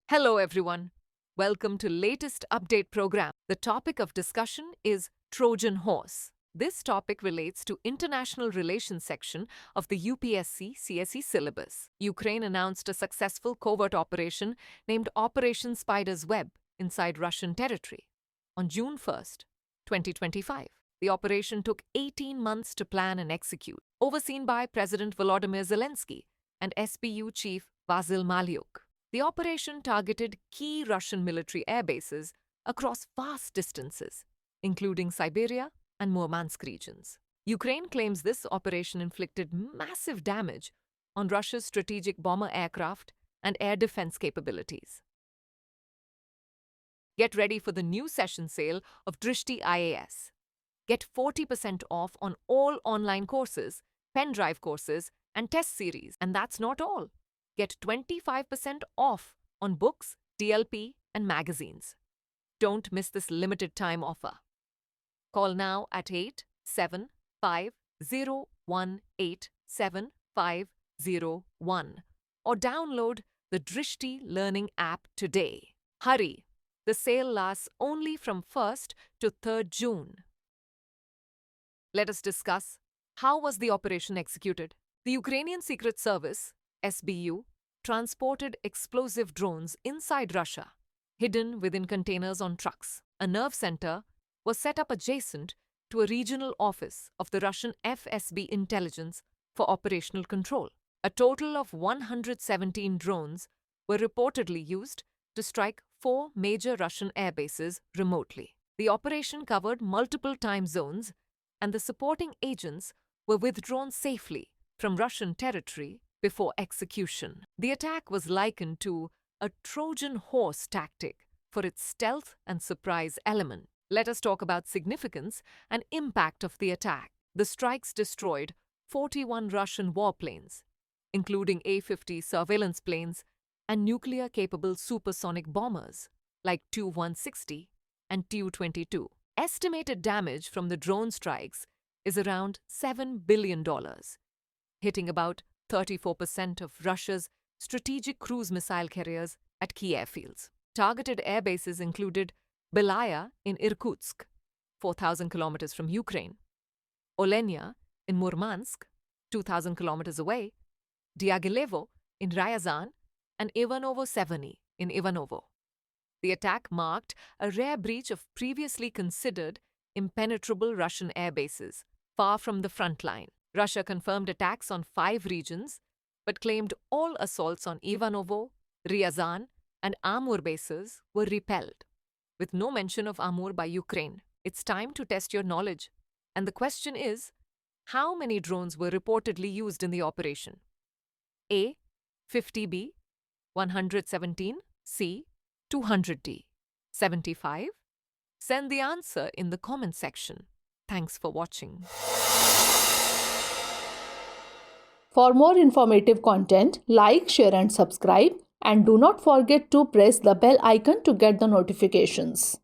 Hello everyone. Welcome to latest update program. The topic of discussion is Trojan horse. This topic relates to international relations section of the UPSC CSE syllabus. Ukraine announced a successful covert operation named Operation Spider's Web inside Russian territory on June 1st, 2025. The operation took 18 months to plan and execute, overseen by President Volodymyr Zelensky and SBU chief Vasyl Maliuk. The operation targeted key Russian military air bases across vast distances, including Siberia and Murmansk regions. Ukraine claims this operation inflicted massive damage on Russia's strategic bomber aircraft and air defense capabilities. Get ready for the new session sale of Drishti IAS. Get 40% off on all online courses, pen drive courses, and test series. And that's not all. Get 25% off on books, DLP, and magazines. Don't miss this limited time offer. Call now at 875-018-7501 or download the Drishti Learning app today. Hurry! The sale lasts only from 1st to 3rd June. Let us discuss how was the operation executed. The Ukrainian Secret Service, SBU, transported explosive drones inside Russia, hidden within containers on trucks. A nerve center was set up adjacent to a regional office of the Russian FSB intelligence for operational control. A total of 117 drones were reportedly used to strike 4 major Russian air bases remotely. The operation covered multiple time zones, and the supporting agents were withdrawn safely from Russian territory before execution. The attack was likened to a Trojan horse tactic for its stealth and surprise element. Let us talk about significance and impact of the attack. The strikes destroyed 41 Russian warplanes, including A-50 surveillance planes and nuclear-capable supersonic bombers like Tu-160 and Tu-22. Estimated damage from the drone strikes is around $7 billion, hitting about 34% of Russia's strategic cruise missile carriers at key airfields. Targeted air bases included Belaya in Irkutsk, 4,000 kilometers from Ukraine, Olenya in Murmansk, 2,000 kilometers away, Diaghilevo in Ryazan, and Ivanovo-Severny in Ivanovo. The attack marked a rare breach of previously considered impenetrable Russian air bases, far from the front line. Russia confirmed attacks on 5 regions, but claimed all assaults on Ivanovo, Ryazan, and Amur bases were repelled, with no mention of Amur by Ukraine. It's time to test your knowledge. And the question is, how many drones were reportedly used in the operation? A. 50B, 117, C. 200D, 75? Send the answer in the comment section. Thanks for watching. For more informative content, like, share and subscribe, and do not forget to press the bell icon to get the notifications.